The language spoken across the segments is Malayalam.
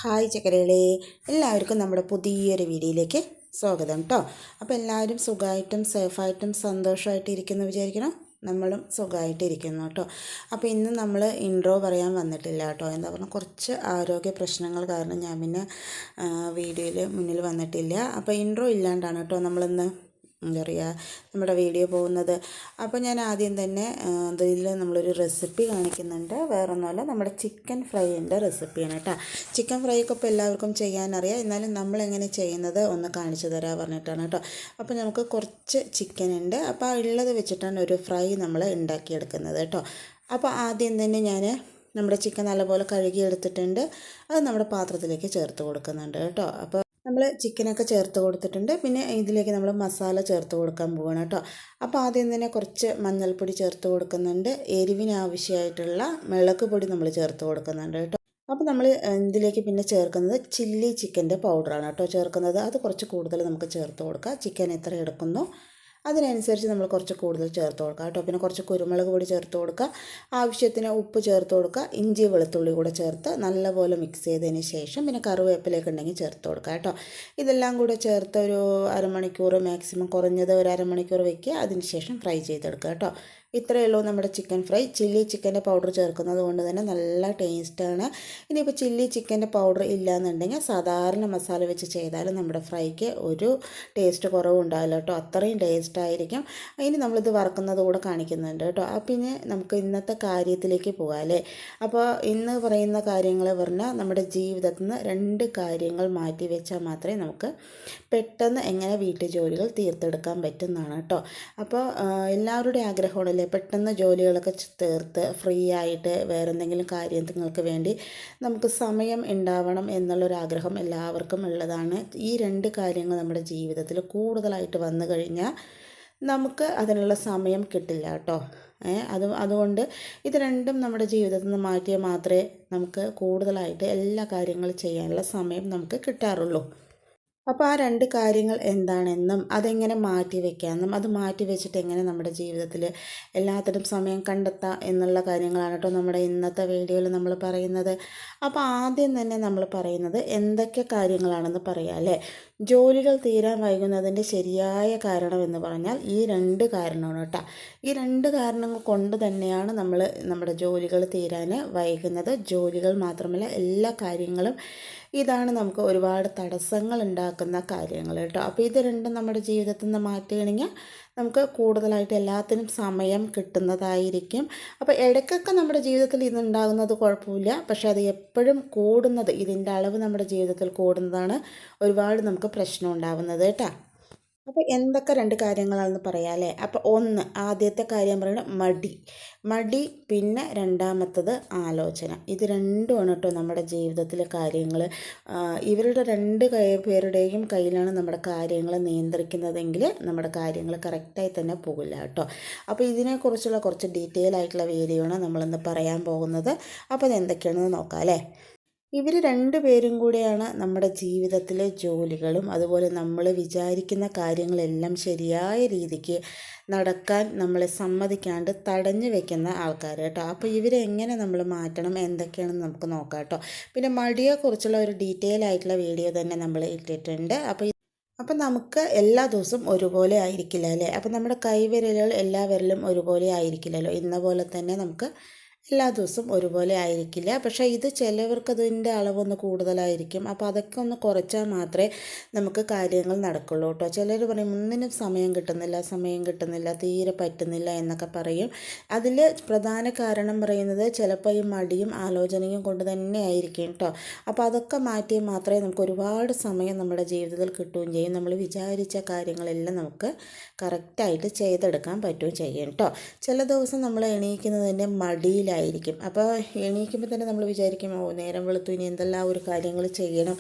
ഹായ് ചക്കരകളെ, എല്ലാവർക്കും നമ്മുടെ പുതിയൊരു വീഡിയോയിലേക്ക് സ്വാഗതം കേട്ടോ. അപ്പോൾ എല്ലാവരും സുഖമായിട്ടും സേഫായിട്ടും സന്തോഷമായിട്ട് ഇരിക്കുന്നു വിചാരിക്കണം. നമ്മളും സുഖമായിട്ട് ഇരിക്കുന്നു കേട്ടോ. അപ്പോൾ ഇന്ന് നമ്മൾ ഇൻട്രോ പറയാൻ വന്നിട്ടില്ല കേട്ടോ. എന്താ പറഞ്ഞാൽ കുറച്ച് ആരോഗ്യ പ്രശ്നങ്ങൾ കാരണം ഞാൻ പിന്നെ വീഡിയോയിൽ മുന്നിൽ വന്നിട്ടില്ല. അപ്പോൾ ഇൻട്രോ ഇല്ലാണ്ടാണ് കേട്ടോ നമ്മളിന്ന് എന്താ പറയുക നമ്മുടെ വീഡിയോ പോകുന്നത്. അപ്പോൾ ഞാൻ ആദ്യം തന്നെ അതിൽ നമ്മളൊരു റെസിപ്പി കാണിക്കുന്നുണ്ട്. വേറൊന്നുമല്ല, നമ്മുടെ ചിക്കൻ ഫ്രൈൻ്റെ റെസിപ്പിയാണ് കേട്ടോ. ചിക്കൻ ഫ്രൈ ഒക്കെ ഇപ്പോൾ എല്ലാവർക്കും ചെയ്യാനറിയാം, എന്നാലും നമ്മളെങ്ങനെ ചെയ്യുന്നത് ഒന്ന് കാണിച്ചു തരാൻ പറഞ്ഞിട്ടാണ് കേട്ടോ. അപ്പോൾ നമുക്ക് കുറച്ച് ചിക്കൻ ഉണ്ട്, അപ്പോൾ ആ ഉള്ളത് വെച്ചിട്ടാണ് ഒരു ഫ്രൈ നമ്മൾ ഉണ്ടാക്കിയെടുക്കുന്നത് കേട്ടോ. അപ്പോൾ ആദ്യം തന്നെ ഞാൻ നമ്മുടെ ചിക്കൻ നല്ലപോലെ കഴുകിയെടുത്തിട്ടുണ്ട്. അത് നമ്മുടെ പാത്രത്തിലേക്ക് ചേർത്ത് കൊടുക്കുന്നുണ്ട് കേട്ടോ. അപ്പോൾ നമ്മൾ ചിക്കനൊക്കെ ചേർത്ത് കൊടുത്തിട്ടുണ്ട്. പിന്നെ ഇതിലേക്ക് നമ്മൾ മസാല ചേർത്ത് കൊടുക്കാൻ പോവുകയാണ് കേട്ടോ. അപ്പോൾ ആദ്യം തന്നെ കുറച്ച് മഞ്ഞൾപ്പൊടി ചേർത്ത് കൊടുക്കുന്നുണ്ട്. എരിവിന് ആവശ്യമായിട്ടുള്ള മുളക് പൊടി നമ്മൾ ചേർത്ത് കൊടുക്കുന്നുണ്ട് കേട്ടോ. അപ്പോൾ നമ്മൾ ഇതിലേക്ക് പിന്നെ ചേർക്കുന്നത് ചില്ലി ചിക്കൻ്റെ പൗഡറാണ് കേട്ടോ ചേർക്കുന്നത്. അത് കുറച്ച് കൂടുതൽ നമുക്ക് ചേർത്ത് കൊടുക്കുക. ചിക്കൻ എത്ര എടുക്കുന്നു അതിനനുസരിച്ച് നമ്മൾ കുറച്ച് കൂടുതൽ ചേർത്ത് കൊടുക്കുക കേട്ടോ. പിന്നെ കുറച്ച് കുരുമുളക് പൊടി ചേർത്ത് കൊടുക്കുക, ആവശ്യത്തിന് ഉപ്പ് ചേർത്ത് കൊടുക്കുക, ഇഞ്ചി വെളുത്തുള്ളി കൂടെ ചേർത്ത് നല്ലപോലെ മിക്സ് ചെയ്തതിന് ശേഷം പിന്നെ കറിവേപ്പിലയൊക്കെ ഉണ്ടെങ്കിൽ ചേർത്ത് കൊടുക്കുക കേട്ടോ. ഇതെല്ലാം കൂടെ ചേർത്ത് ഒരു അരമണിക്കൂർ, മാക്സിമം കുറഞ്ഞത് ഒരു അരമണിക്കൂർ വയ്ക്കുക. അതിന് ശേഷം ഫ്രൈ ചെയ്തെടുക്കുക കേട്ടോ. ഇത്രയേ ഉള്ളൂ നമ്മുടെ ചിക്കൻ ഫ്രൈ. ചില്ലി ചിക്കൻ്റെ പൗഡർ ചേർക്കുന്നത് കൊണ്ട് തന്നെ നല്ല ടേസ്റ്റാണ്. ഇനിയിപ്പോൾ ചില്ലി ചിക്കൻ്റെ പൗഡർ ഇല്ലയെന്നുണ്ടെങ്കിൽ സാധാരണ മസാല വെച്ച് ചെയ്താലും നമ്മുടെ ഫ്രൈക്ക് ഒരു ടേസ്റ്റ് കുറവുണ്ടാവില്ല കേട്ടോ. അത്രയും ടേസ്റ്റായിരിക്കും. ഇനി നമ്മളിത് വറക്കുന്നത് കൂടെ കാണിക്കുന്നുണ്ട് കേട്ടോ. പിന്നെ നമുക്ക് ഇന്നത്തെ കാര്യത്തിലേക്ക് പോകാം അല്ലേ. അപ്പോൾ ഇന്ന് പറയുന്ന കാര്യങ്ങൾ പറഞ്ഞാൽ നമ്മുടെ ജീവിതത്തിൽ നിന്ന് 2 കാര്യങ്ങൾ മാറ്റി വെച്ചാൽ മാത്രമേ നമുക്ക് പെട്ടെന്ന് എങ്ങനെ വീട്ടുജോലികൾ തീർത്തെടുക്കാൻ പറ്റുന്നതാണ് കേട്ടോ. അപ്പോൾ എല്ലാവരുടെയും ആഗ്രഹമാണല്ലേ പെട്ടെന്ന് ജോലികളൊക്കെ തീർത്ത് ഫ്രീ ആയിട്ട് വേറെ എന്തെങ്കിലും കാര്യങ്ങൾക്ക് വേണ്ടി നമുക്ക് സമയം ഉണ്ടാവണം എന്നുള്ളൊരാഗ്രഹം എല്ലാവർക്കും ഉള്ളതാണ്. ഈ 2 കാര്യങ്ങൾ നമ്മുടെ ജീവിതത്തിൽ കൂടുതലായിട്ട് വന്നു കഴിഞ്ഞാൽ നമുക്ക് അതിനുള്ള സമയം കിട്ടില്ല കേട്ടോ. അതുകൊണ്ട് ഇത് രണ്ടും നമ്മുടെ ജീവിതത്തിൽ നിന്ന് മാറ്റിയാൽ മാത്രമേ നമുക്ക് കൂടുതലായിട്ട് എല്ലാ കാര്യങ്ങളും ചെയ്യാനുള്ള സമയം നമുക്ക് കിട്ടാറുള്ളൂ. അപ്പോൾ ആ 2 കാര്യങ്ങൾ എന്താണെന്നും അതെങ്ങനെ മാറ്റി വയ്ക്കാമെന്നും അത് മാറ്റി വെച്ചിട്ട് എങ്ങനെ നമ്മുടെ ജീവിതത്തിൽ എല്ലാത്തിനും സമയം കണ്ടെത്താം എന്നുള്ള കാര്യങ്ങളാണ് കേട്ടോ നമ്മുടെ ഇന്നത്തെ വീഡിയോയിൽ നമ്മൾ പറയുന്നത്. അപ്പോൾ ആദ്യം തന്നെ നമ്മൾ പറയുന്നത് എന്തൊക്കെ കാര്യങ്ങളാണെന്ന് പറയാം അല്ലേ. ജോലികൾ തീരാൻ വൈകുന്നതിൻ്റെ ശരിയായ കാരണം എന്ന് പറഞ്ഞാൽ ഈ 2 കാരണമാണ് കേട്ടോ. ഈ 2 കാരണങ്ങൾ കൊണ്ട് തന്നെയാണ് നമ്മൾ നമ്മുടെ ജോലികൾ തീരാൻ വൈകുന്നത്. ജോലികൾ മാത്രമല്ല, എല്ലാ കാര്യങ്ങളും ഇതാണ് നമുക്ക് ഒരുപാട് തടസ്സങ്ങൾ ഉണ്ടാക്കുന്ന കാര്യങ്ങൾ കേട്ടോ. അപ്പോൾ ഇത് രണ്ടും നമ്മുടെ ജീവിതത്തിൽ നിന്ന് മാറ്റുകയാണെങ്കിൽ നമുക്ക് കൂടുതലായിട്ട് എല്ലാത്തിനും സമയം കിട്ടുന്നതായിരിക്കും. അപ്പോൾ ഇടയ്ക്കൊക്കെ നമ്മുടെ ജീവിതത്തിൽ ഇതുണ്ടാകുന്നത് കുഴപ്പമില്ല, പക്ഷേ അത് എപ്പോഴും കൂടുന്നത്, ഇതിൻ്റെ അളവ് നമ്മുടെ ജീവിതത്തിൽ കൂടുന്നതാണ് ഒരുപാട് നമുക്ക് പ്രശ്നം ഉണ്ടാകുന്നത് കേട്ടോ. അപ്പോൾ എന്തൊക്കെ 2 കാര്യങ്ങളാണെന്ന് പറയാം അല്ലേ. അപ്പോൾ ആദ്യത്തെ കാര്യം പറയുന്നത് മടി, പിന്നെ രണ്ടാമത്തത് ആലോചന. ഇത് രണ്ടുമാണ് കേട്ടോ നമ്മുടെ ജീവിതത്തിലെ കാര്യങ്ങൾ. ഇവരുടെ 2 പേരുടെയും കയ്യിലാണ് നമ്മുടെ കാര്യങ്ങൾ നിയന്ത്രിക്കുന്നതെങ്കിൽ നമ്മുടെ കാര്യങ്ങൾ കറക്റ്റായി തന്നെ പോകില്ല കേട്ടോ. അപ്പോൾ ഇതിനെക്കുറിച്ചുള്ള കുറച്ച് ഡീറ്റെയിൽ ആയിട്ടുള്ള വീഡിയോ ആണ് നമ്മളിന്ന് പറയാൻ പോകുന്നത്. അപ്പോൾ അതെന്തൊക്കെയാണെന്ന് നോക്കാം അല്ലേ. ഇവർ 2 പേരും കൂടെയാണ് നമ്മുടെ ജീവിതത്തിലെ ജോലികളും അതുപോലെ നമ്മൾ വിചാരിക്കുന്ന കാര്യങ്ങളെല്ലാം ശരിയായ രീതിക്ക് നടക്കാൻ നമ്മളെ സമ്മതിക്കാണ്ട് തടഞ്ഞു വെക്കുന്ന ആൾക്കാർ കേട്ടോ. അപ്പോൾ ഇവരെ എങ്ങനെ നമ്മൾ മാറ്റണം എന്തൊക്കെയാണെന്ന് നമുക്ക് നോക്കാം കേട്ടോ. പിന്നെ മടിയെക്കുറിച്ചുള്ള ഒരു ഡീറ്റെയിൽ ആയിട്ടുള്ള വീഡിയോ തന്നെ നമ്മൾ ഇട്ടിട്ടുണ്ട്. അപ്പോൾ നമുക്ക് എല്ലാ ദിവസവും ഒരുപോലെ ആയിരിക്കില്ല അല്ലേ. അപ്പോൾ നമ്മുടെ കൈവിരലുകൾ എല്ലാ വിരലും ഒരുപോലെ ആയിരിക്കില്ലല്ലോ. ഇന്ന പോലെ തന്നെ നമുക്ക് എല്ലാ ദിവസവും ഒരുപോലെ ആയിരിക്കില്ല. പക്ഷേ ഇത് ചിലവർക്ക് അതിൻ്റെ അളവൊന്ന് കൂടുതലായിരിക്കും. അപ്പോൾ അതൊക്കെ ഒന്ന് കുറച്ചാൽ മാത്രമേ നമുക്ക് കാര്യങ്ങൾ നടക്കുള്ളൂ കേട്ടോ. ചിലർ പറയും ഒന്നിനും സമയം കിട്ടുന്നില്ല, തീരെ പറ്റുന്നില്ല എന്നൊക്കെ പറയും. അതിൽ പ്രധാന കാരണം പറയുന്നത് ചിലപ്പോൾ ഈ മടിയും ആലോചനയും കൊണ്ട് തന്നെ ആയിരിക്കും കേട്ടോ. അപ്പോൾ അതൊക്കെ മാറ്റിയാൽ മാത്രമേ നമുക്ക് ഒരുപാട് സമയം നമ്മുടെ ജീവിതത്തിൽ കിട്ടുകയും ചെയ്യും. നമ്മൾ വിചാരിച്ച കാര്യങ്ങളെല്ലാം നമുക്ക് കറക്റ്റായിട്ട് ചെയ്തെടുക്കാൻ പറ്റുകയും ചെയ്യും കേട്ടോ. ചില ദിവസം നമ്മൾ എണീക്കുന്നതിൻ്റെ മടിയിലായിരിക്കും. അപ്പോൾ എണീക്കുമ്പോൾ തന്നെ നമ്മൾ വിചാരിക്കും നേരം വെളുത്തു, ഇനി എന്തെല്ലാം ഒരു കാര്യങ്ങൾ ചെയ്യണം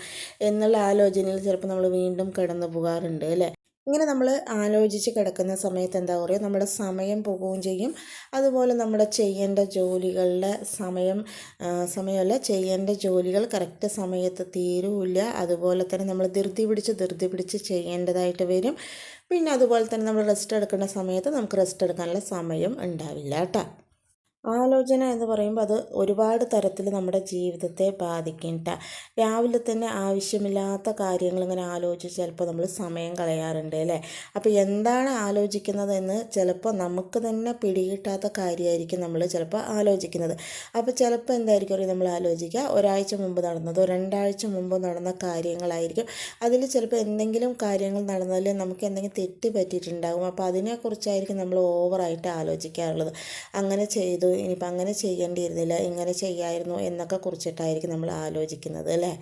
എന്നുള്ള ആലോചനയിൽ ചിലപ്പോൾ നമ്മൾ വീണ്ടും കിടന്നു പോകാറുണ്ട് അല്ലേ. ഇങ്ങനെ നമ്മൾ ആലോചിച്ച് കിടക്കുന്ന സമയത്ത് എന്താ പറയുക, നമ്മുടെ സമയം പോവുകയും ചെയ്യും. അതുപോലെ നമ്മുടെ ചെയ്യേണ്ട ജോലികളുടെ സമയമല്ല, ചെയ്യേണ്ട ജോലികൾ കറക്റ്റ് സമയത്ത് തീരുമില്ല. അതുപോലെ തന്നെ നമ്മൾ ധൃതി പിടിച്ച് ചെയ്യേണ്ടതായിട്ട് വരും. പിന്നെ അതുപോലെ തന്നെ നമ്മൾ റെസ്റ്റ് എടുക്കേണ്ട സമയത്ത് നമുക്ക് റെസ്റ്റ് എടുക്കാനുള്ള സമയം ഉണ്ടാവില്ല കേട്ടോ. ആലോചന എന്ന് പറയുമ്പോൾ അത് ഒരുപാട് തരത്തിൽ നമ്മുടെ ജീവിതത്തെ ബാധിക്കും ട്ടാ. രാവിലെ തന്നെ ആവശ്യമില്ലാത്ത കാര്യങ്ങൾ ഇങ്ങനെ ആലോചിച്ച് ചിലപ്പോൾ നമ്മൾ സമയം കളയാറുണ്ട് അല്ലേ. അപ്പോൾ എന്താണ് ആലോചിക്കുന്നതെന്ന് ചിലപ്പോൾ നമുക്ക് തന്നെ പിടികിട്ടാത്ത കാര്യമായിരിക്കും നമ്മൾ ചിലപ്പോൾ ആലോചിക്കുന്നത്. അപ്പോൾ ചിലപ്പോൾ എന്തായിരിക്കും അറിയോ നമ്മൾ ആലോചിക്കുക, ഒരാഴ്ച മുമ്പ് നടന്നതോ 2 ആഴ്ച മുമ്പ് നടന്ന കാര്യങ്ങളായിരിക്കും. അതിൽ ചിലപ്പോൾ എന്തെങ്കിലും കാര്യങ്ങൾ നടന്നാൽ നമുക്ക് എന്തെങ്കിലും തെറ്റ് പറ്റിയിട്ടുണ്ടാകും. അപ്പോൾ അതിനെക്കുറിച്ചായിരിക്കും നമ്മൾ ഓവറായിട്ട് ആലോചിക്കാറുള്ളത്. അങ്ങനെ ചെയ്തു, ഇനിയിപ്പോൾ അങ്ങനെ ചെയ്യേണ്ടിയിരുന്നില്ല, ഇങ്ങനെ ചെയ്യായിരുന്നു എന്നൊക്കെ കുറിച്ചിട്ടായിരിക്കും നമ്മൾ ആലോചിക്കുന്നത് അല്ലേ.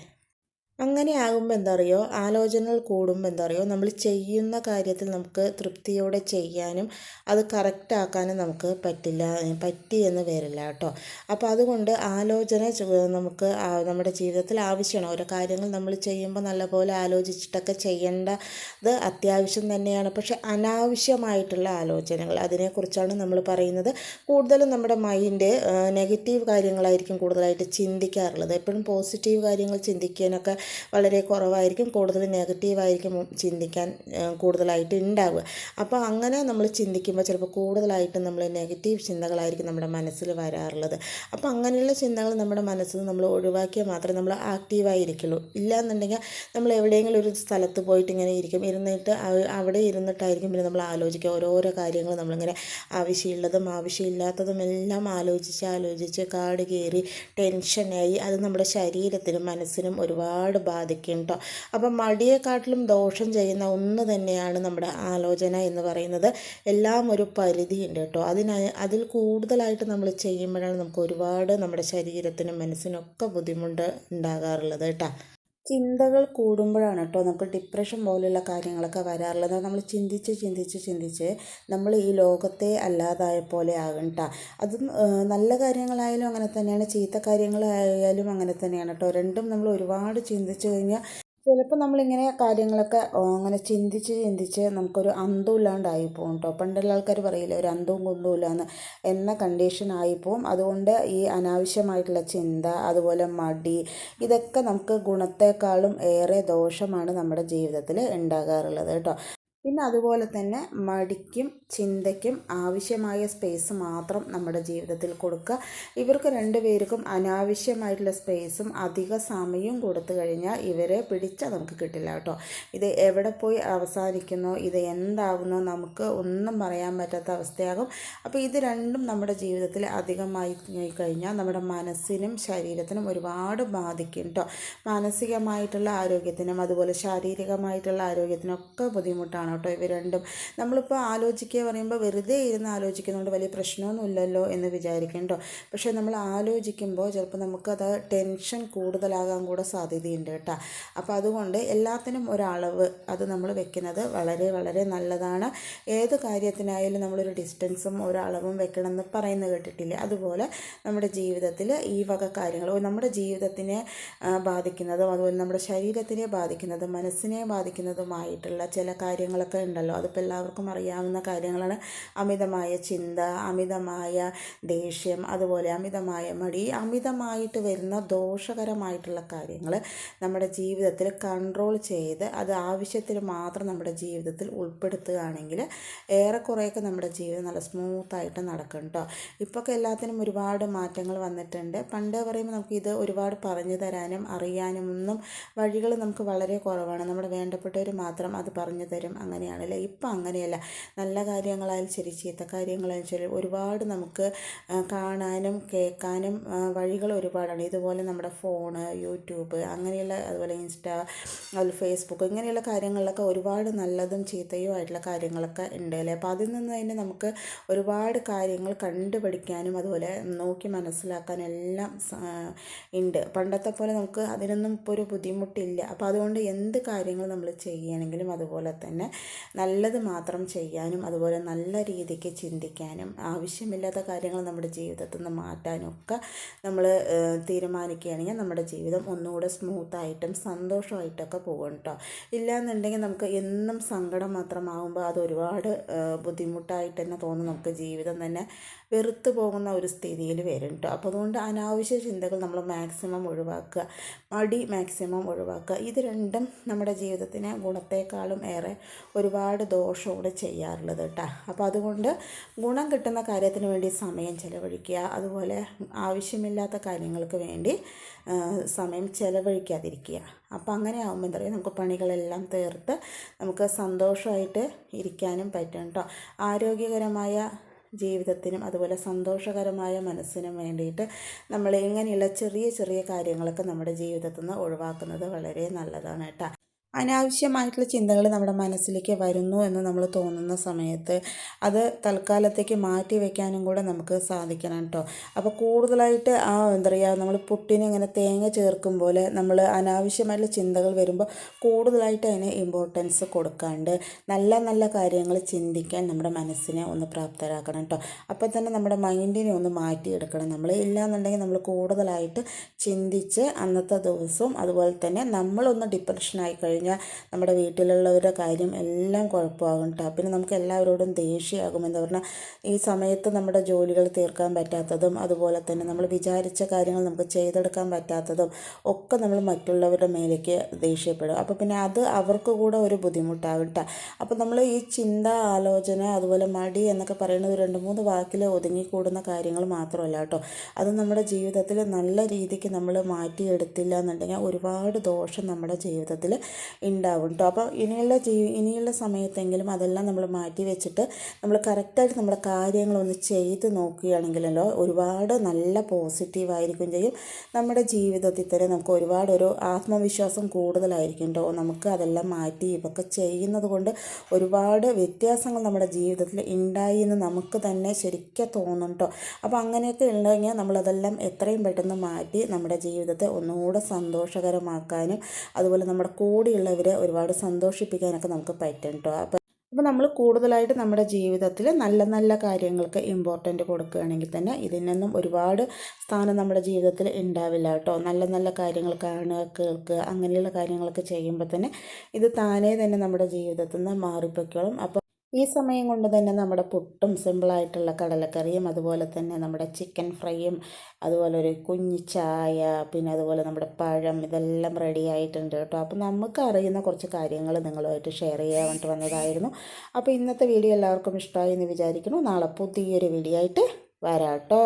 അങ്ങനെ ആകുമ്പോൾ എന്താ പറയുക, ആലോചനകൾ കൂടുമ്പോൾ എന്താ പറയുക, നമ്മൾ ചെയ്യുന്ന കാര്യത്തിൽ നമുക്ക് തൃപ്തിയോടെ ചെയ്യാനും അത് കറക്റ്റ് ആക്കാനും നമുക്ക് പറ്റി എന്ന് വരില്ല കേട്ടോ. അപ്പോൾ അതുകൊണ്ട് ആലോചന നമുക്ക് നമ്മുടെ ജീവിതത്തിൽ ആവശ്യമാണ്. ഓരോ കാര്യങ്ങൾ നമ്മൾ ചെയ്യുമ്പോൾ നല്ലപോലെ ആലോചിച്ചിട്ടൊക്കെ ചെയ്യേണ്ടത് അത്യാവശ്യം തന്നെയാണ്. പക്ഷെ അനാവശ്യമായിട്ടുള്ള ആലോചനകൾ, അതിനെക്കുറിച്ചാണ് നമ്മൾ പറയുന്നത്. കൂടുതലും നമ്മുടെ മൈൻഡ് നെഗറ്റീവ് കാര്യങ്ങളായിരിക്കും കൂടുതലായിട്ട് ചിന്തിക്കാറുള്ളത്. എപ്പോഴും പോസിറ്റീവ് കാര്യങ്ങൾ ചിന്തിക്കാനൊക്കെ വളരെ കുറവായിരിക്കും, കൂടുതൽ നെഗറ്റീവായിരിക്കും ചിന്തിക്കാൻ കൂടുതലായിട്ട് ഉണ്ടാവുക. അപ്പോൾ അങ്ങനെ നമ്മൾ ചിന്തിക്കുമ്പോൾ ചിലപ്പോൾ കൂടുതലായിട്ടും നമ്മൾ നെഗറ്റീവ് ചിന്തകളായിരിക്കും നമ്മുടെ മനസ്സിൽ വരാറുള്ളത്. അപ്പോൾ അങ്ങനെയുള്ള ചിന്തകൾ നമ്മുടെ മനസ്സിൽ നിന്ന് നമ്മൾ ഒഴിവാക്കിയാൽ മാത്രമേ നമ്മൾ ആക്റ്റീവായിരിക്കുള്ളൂ. ഇല്ലയെന്നുണ്ടെങ്കിൽ നമ്മൾ എവിടെയെങ്കിലും ഒരു സ്ഥലത്ത് പോയിട്ട് ഇങ്ങനെ ഇരിക്കും, ഇരുന്നിട്ട് അവിടെ ഇരുന്നിട്ടായിരിക്കും പിന്നെ നമ്മൾ ആലോചിക്കുക ഓരോരോ കാര്യങ്ങൾ. നമ്മളിങ്ങനെ ആവശ്യമുള്ളതും ആവശ്യമില്ലാത്തതും എല്ലാം ആലോചിച്ച് കാട് കയറി ടെൻഷനായി അത് നമ്മുടെ ശരീരത്തിനും മനസ്സിനും ഒരുപാട് ബാധിക്കും കേട്ടോ. അപ്പം മടിയെക്കാട്ടിലും ദോഷം ചെയ്യുന്ന ഒന്ന് തന്നെയാണ് നമ്മുടെ ആലോചന എന്ന് പറയുന്നത്. എല്ലാം ഒരു പരിധിയുണ്ട് കേട്ടോ. അതിൽ കൂടുതലായിട്ട് നമ്മൾ ചെയ്യുമ്പോഴാണ് നമുക്ക് ഒരുപാട് നമ്മുടെ ശരീരത്തിനും മനസ്സിനും ഒക്കെ ബുദ്ധിമുട്ട് ഉണ്ടാകാറുള്ളത് കേട്ടോ. ചിന്തകൾ കൂടുമ്പോഴാണ് കേട്ടോ നമുക്ക് ഡിപ്രഷൻ പോലെയുള്ള കാര്യങ്ങളൊക്കെ വരാറുള്ളത്. നമ്മൾ ചിന്തിച്ച് നമ്മൾ ഈ ലോകത്തെ അല്ലാതായ പോലെ ആകും കേട്ടോ. അതും നല്ല കാര്യങ്ങളായാലും അങ്ങനെ തന്നെയാണ്, ചീത്ത കാര്യങ്ങളായാലും അങ്ങനെ തന്നെയാണ് കേട്ടോ. രണ്ടും നമ്മൾ ഒരുപാട് ചിന്തിച്ചു കഴിഞ്ഞാൽ ചിലപ്പോൾ നമ്മളിങ്ങനെ കാര്യങ്ങളൊക്കെ അങ്ങനെ ചിന്തിച്ച് നമുക്കൊരു അന്തം ഇല്ലാണ്ടായി പോകും കേട്ടോ. പണ്ടുള്ള ആൾക്കാർ പറയില്ലേ, ഒരു അന്തവും കുന്തവും ഇല്ലാന്ന് എന്ന കണ്ടീഷൻ ആയിപ്പോവും. അതുകൊണ്ട് ഈ അനാവശ്യമായിട്ടുള്ള ചിന്ത, അതുപോലെ മടി, ഇതൊക്കെ നമുക്ക് ഗുണത്തെക്കാളും ഏറെ ദോഷമാണ് നമ്മുടെ ജീവിതത്തിൽ ഉണ്ടാകാറുള്ളത് കേട്ടോ. പിന്നെ അതുപോലെ തന്നെ മടിക്കും ചിന്തയ്ക്കും ആവശ്യമായ സ്പേസ് മാത്രം നമ്മുടെ ജീവിതത്തിൽ കൊടുക്കുക. ഇവർക്ക് രണ്ടുപേർക്കും അനാവശ്യമായിട്ടുള്ള സ്പേസും അധിക സമയവും കൊടുത്തു കഴിഞ്ഞാൽ ഇവരെ പിടിച്ചാൽ നമുക്ക് കിട്ടില്ല കേട്ടോ. ഇത് എവിടെ പോയി അവസാനിക്കുന്നോ, ഇത് എന്താകുന്നോ നമുക്ക് ഒന്നും പറയാൻ പറ്റാത്ത അവസ്ഥയാകും. അപ്പോൾ ഇത് രണ്ടും നമ്മുടെ ജീവിതത്തിൽ അധികമായി കഴിഞ്ഞാൽ നമ്മുടെ മനസ്സിനും ശരീരത്തിനും ഒരുപാട് ബാധിക്കും കേട്ടോ. മാനസികമായിട്ടുള്ള ആരോഗ്യത്തിനും അതുപോലെ ശാരീരികമായിട്ടുള്ള ആരോഗ്യത്തിനും ഒക്കെ ബുദ്ധിമുട്ടാണ് കേട്ടോ ഇവ രണ്ടും. നമ്മളിപ്പോൾ ആലോചിക്കുക പറയുമ്പോൾ വെറുതെ ഇരുന്ന് ആലോചിക്കുന്നതുകൊണ്ട് വലിയ പ്രശ്നമൊന്നുമില്ലല്ലോ എന്ന് വിചാരിക്കും കേട്ടോ. പക്ഷേ നമ്മൾ ആലോചിക്കുമ്പോൾ ചിലപ്പോൾ നമുക്കത് ടെൻഷൻ കൂടുതലാകാൻ കൂടെ സാധ്യതയുണ്ട് കേട്ടോ. അപ്പോൾ അതുകൊണ്ട് എല്ലാത്തിനും ഒരളവ് അത് നമ്മൾ വെക്കുന്നത് വളരെ വളരെ നല്ലതാണ്. ഏത് കാര്യത്തിനായാലും നമ്മളൊരു ഡിസ്റ്റൻസും ഒരളവും വെക്കണമെന്ന് പറയുന്നത് കേട്ടിട്ടില്ലേ. അതുപോലെ നമ്മുടെ ജീവിതത്തിൽ ഈ വക കാര്യങ്ങൾ നമ്മുടെ ജീവിതത്തിനെ ബാധിക്കുന്നതും അതുപോലെ നമ്മുടെ ശരീരത്തിനെ ബാധിക്കുന്നതും മനസ്സിനെ ബാധിക്കുന്നതുമായിട്ടുള്ള ചില കാര്യങ്ങളൊക്കെ ഉണ്ടല്ലോ. അതിപ്പോൾ എല്ലാവർക്കും അറിയാവുന്ന കാര്യങ്ങളാണ്. അമിതമായ ചിന്ത, അമിതമായ ദേഷ്യം, അതുപോലെ അമിതമായ മടി, അമിതമായിട്ട് വരുന്ന ദോഷകരമായിട്ടുള്ള കാര്യങ്ങൾ നമ്മുടെ ജീവിതത്തിൽ കൺട്രോൾ ചെയ്ത് അത് ആവശ്യത്തിന് മാത്രം നമ്മുടെ ജീവിതത്തിൽ ഉൾപ്പെടുത്തുകയാണെങ്കിൽ ഏറെക്കുറെയൊക്കെ നമ്മുടെ ജീവിതം നല്ല സ്മൂത്തായിട്ട് നടക്കും കേട്ടോ. ഇപ്പോഴൊക്കെ എല്ലാത്തിനും ഒരുപാട് മാറ്റങ്ങൾ വന്നിട്ടുണ്ട്. പണ്ട് പറയുമ്പോൾ നമുക്കിത് ഒരുപാട് പറഞ്ഞു തരാനും അറിയാനും ഒന്നും വഴികൾ നമുക്ക് വളരെ കുറവാണ്. നമ്മുടെ വേണ്ടപ്പെട്ടവർ മാത്രം അത് പറഞ്ഞു തരും, അങ്ങനെയാണല്ലേ. ഇപ്പം അങ്ങനെയല്ല. നല്ല കാര്യങ്ങളായാലും ശരി ചീത്ത കാര്യങ്ങളായാലും ശരി ഒരുപാട് നമുക്ക് കാണാനും കേൾക്കാനും വഴികൾ ഒരുപാടാണ്. ഇതുപോലെ നമ്മുടെ ഫോണ്, യൂട്യൂബ് അങ്ങനെയുള്ള, അതുപോലെ ഇൻസ്റ്റാ, അതുപോലെ ഫേസ്ബുക്ക്, ഇങ്ങനെയുള്ള കാര്യങ്ങളിലൊക്കെ ഒരുപാട് നല്ലതും ചീത്തയും ആയിട്ടുള്ള കാര്യങ്ങളൊക്കെ ഉണ്ട് അല്ലേ. അപ്പോൾ അതിൽ നിന്ന് തന്നെ നമുക്ക് ഒരുപാട് കാര്യങ്ങൾ കണ്ടുപഠിക്കാനും അതുപോലെ നോക്കി മനസ്സിലാക്കാനും എല്ലാം ഉണ്ട്. പണ്ടത്തെ പോലെ നമുക്ക് അതിനൊന്നും ഇപ്പോൾ ഒരു ബുദ്ധിമുട്ടില്ല. അപ്പോൾ അതുകൊണ്ട് എന്ത് കാര്യങ്ങൾ നമ്മൾ ചെയ്യണമെങ്കിലും അതുപോലെ തന്നെ നല്ലത് മാത്രം ചെയ്യാനും അതുപോലെ നല്ല രീതിക്ക് ചിന്തിക്കാനും ആവശ്യമില്ലാത്ത കാര്യങ്ങൾ നമ്മുടെ ജീവിതത്തിൽ നിന്ന് മാറ്റാനും ഒക്കെ നമ്മൾ തീരുമാനിക്കുകയാണെങ്കിൽ നമ്മുടെ ജീവിതം ഒന്നുകൂടെ സ്മൂത്തായിട്ടും സന്തോഷമായിട്ടൊക്കെ പോകും കേട്ടോ. ഇല്ലയെന്നുണ്ടെങ്കിൽ നമുക്ക് എന്നും സങ്കടം മാത്രമാകുമ്പോൾ അത് ഒരുപാട് ബുദ്ധിമുട്ടായിട്ട് തന്നെ തോന്നും. നമുക്ക് ജീവിതം തന്നെ വെറുത്തു പോകുന്ന ഒരു സ്ഥിതിയിൽ വരും കേട്ടോ. അപ്പോൾ അതുകൊണ്ട് അനാവശ്യ ചിന്തകൾ നമ്മൾ മാക്സിമം ഒഴിവാക്കുക, മടി മാക്സിമം ഒഴിവാക്കുക. ഇത് രണ്ടും നമ്മുടെ ജീവിതത്തിന് ഗുണത്തെക്കാളും ഏറെ ഒരുപാട് ദോഷമാണ് ചെയ്യാറുള്ളത് കേട്ടോ. അപ്പോൾ അതുകൊണ്ട് ഗുണം കിട്ടുന്ന കാര്യത്തിന് വേണ്ടി സമയം ചിലവഴിക്കുക, അതുപോലെ ആവശ്യമില്ലാത്ത കാര്യങ്ങൾക്ക് വേണ്ടി സമയം ചിലവഴിക്കാതിരിക്കുക. അപ്പോൾ അങ്ങനെ ആകുമ്പോൾ എന്താ പറയുക, നമുക്ക് പണികളെല്ലാം തീർത്ത് നമുക്ക് സന്തോഷമായിട്ട് ഇരിക്കാനും പറ്റും കേട്ടോ. ആരോഗ്യകരമായ ജീവിതത്തിനും അതുപോലെ സന്തോഷകരമായ മനസ്സിനും വേണ്ടിയിട്ട് നമ്മൾ ഇങ്ങനെയുള്ള ചെറിയ ചെറിയ കാര്യങ്ങളൊക്കെ നമ്മുടെ ജീവിതത്തിൽ നിന്ന് ഒഴിവാക്കുന്നത് വളരെ നല്ലതാണ് കേട്ടോ. അനാവശ്യമായിട്ടുള്ള ചിന്തകൾ നമ്മുടെ മനസ്സിലേക്ക് വരുന്നു എന്ന് നമ്മൾ തോന്നുന്ന സമയത്ത് അത് തൽക്കാലത്തേക്ക് മാറ്റി വയ്ക്കാനും കൂടെ നമുക്ക് സാധിക്കണം കേട്ടോ. അപ്പോൾ കൂടുതലായിട്ട് എന്താ പറയുക, നമ്മൾ പുട്ടിന് ഇങ്ങനെ തേങ്ങ ചേർക്കും പോലെ നമ്മൾ അനാവശ്യമായിട്ടുള്ള ചിന്തകൾ വരുമ്പോൾ കൂടുതലായിട്ട് അതിന് ഇമ്പോർട്ടൻസ് കൊടുക്കാണ്ട് നല്ല നല്ല കാര്യങ്ങൾ ചിന്തിക്കാൻ നമ്മുടെ മനസ്സിനെ ഒന്ന് പ്രാപ്തരാക്കണം കേട്ടോ. അപ്പോൾ തന്നെ നമ്മുടെ മൈൻഡിനെ ഒന്ന് മാറ്റിയെടുക്കണം നമ്മൾ. ഇല്ലാന്നുണ്ടെങ്കിൽ നമ്മൾ കൂടുതലായിട്ട് ചിന്തിച്ച് അന്നത്തെ ദിവസവും അതുപോലെ തന്നെ നമ്മളൊന്ന് ഡിപ്രഷനായി കഴിഞ്ഞാൽ നമ്മുടെ വീട്ടിലുള്ളവരുടെ കാര്യം എല്ലാം കുഴപ്പമാകും കേട്ടോ. പിന്നെ നമുക്ക് എല്ലാവരോടും ദേഷ്യമാകും. എന്താ പറഞ്ഞാൽ ഈ സമയത്ത് നമ്മുടെ ജോലികൾ തീർക്കാൻ പറ്റാത്തതും അതുപോലെ തന്നെ നമ്മൾ വിചാരിച്ച കാര്യങ്ങൾ നമുക്ക് ചെയ്തെടുക്കാൻ പറ്റാത്തതും ഒക്കെ നമ്മൾ മറ്റുള്ളവരുടെ മേലേക്ക് ദേഷ്യപ്പെടും. അപ്പോൾ പിന്നെ അത് അവർക്ക് കൂടെ ഒരു ബുദ്ധിമുട്ടാകും കേട്ടോ. അപ്പോൾ നമ്മൾ ഈ ചിന്ത, ആലോചന, അതുപോലെ മടി എന്നൊക്കെ പറയുന്നത് 2-3 വാക്കിൽ ഒതുങ്ങിക്കൂടുന്ന കാര്യങ്ങൾ മാത്രമല്ല കേട്ടോ. അത് നമ്മുടെ ജീവിതത്തിൽ നല്ല രീതിക്ക് നമ്മൾ മാറ്റിയെടുത്തില്ല എന്നുണ്ടെങ്കിൽ ഒരുപാട് ദോഷം നമ്മുടെ ജീവിതത്തിൽ ഉണ്ടാവും കേട്ടോ. അപ്പോൾ ഇനിയുള്ള സമയത്തെങ്കിലും അതെല്ലാം നമ്മൾ മാറ്റി വെച്ചിട്ട് നമ്മൾ കറക്റ്റായിട്ട് നമ്മുടെ കാര്യങ്ങളൊന്ന് ചെയ്ത് നോക്കുകയാണെങ്കിലല്ലോ ഒരുപാട് നല്ല പോസിറ്റീവായിരിക്കും ചെയ്യും. നമ്മുടെ ജീവിതത്തിൽ തന്നെ നമുക്ക് ഒരുപാട് ഒരു ആത്മവിശ്വാസം കൂടുതലായിരിക്കും കേട്ടോ. നമുക്ക് അതെല്ലാം മാറ്റി ഇതൊക്കെ ചെയ്യുന്നത് കൊണ്ട് ഒരുപാട് വ്യത്യാസങ്ങൾ നമ്മുടെ ജീവിതത്തിൽ ഉണ്ടായി എന്ന് നമുക്ക് തന്നെ ശരിക്കും തോന്നും കേട്ടോ. അപ്പോൾ അങ്ങനെയൊക്കെ ഉണ്ടെങ്കിൽ നമ്മളതെല്ലാം എത്രയും പെട്ടെന്ന് മാറ്റി നമ്മുടെ ജീവിതത്തെ ഒന്നുകൂടെ സന്തോഷകരമാക്കാനും അതുപോലെ നമ്മുടെ കൂടെയുള്ളവരെ ഒരുപാട് സന്തോഷിപ്പിക്കാനൊക്കെ നമുക്ക് പറ്റും കേട്ടോ. അപ്പോൾ നമ്മൾ കൂടുതലായിട്ട് നമ്മുടെ ജീവിതത്തിൽ നല്ല നല്ല കാര്യങ്ങൾക്ക് ഇമ്പോർട്ടൻ്റ് കൊടുക്കുകയാണെങ്കിൽ തന്നെ ഇതിനൊന്നും ഒരുപാട് സ്ഥാനം നമ്മുടെ ജീവിതത്തിൽ ഉണ്ടാവില്ല കേട്ടോ. നല്ല നല്ല കാര്യങ്ങൾ കാണുക, കേൾക്കുക, അങ്ങനെയുള്ള കാര്യങ്ങളൊക്കെ ചെയ്യുമ്പോൾ തന്നെ ഇത് താനേ തന്നെ നമ്മുടെ ജീവിതത്തിൽ നിന്ന് മാറിപ്പോയിക്കോളും. അപ്പോൾ ഈ സമയം കൊണ്ട് തന്നെ നമ്മുടെ പുട്ടും സിമ്പിളായിട്ടുള്ള കടലക്കറിയും അതുപോലെ തന്നെ നമ്മുടെ ചിക്കൻ ഫ്രൈയും അതുപോലെ ഒരു കുഞ്ഞി ചായ പിന്നെ അതുപോലെ നമ്മുടെ പഴം ഇതെല്ലാം റെഡി ആയിട്ടുണ്ട് കേട്ടോ. അപ്പോൾ നമുക്ക് അറിയുന്ന കുറച്ച് കാര്യങ്ങൾ നിങ്ങളുമായിട്ട് ഷെയർ ചെയ്യാൻ വേണ്ടി വന്നതായിരുന്നു. അപ്പോൾ ഇന്നത്തെ വീഡിയോ എല്ലാവർക്കും ഇഷ്ടമായി എന്ന് വിചാരിക്കുന്നു. നാളെ പുതിയൊരു വീഡിയോ ആയിട്ട് വരാം കേട്ടോ.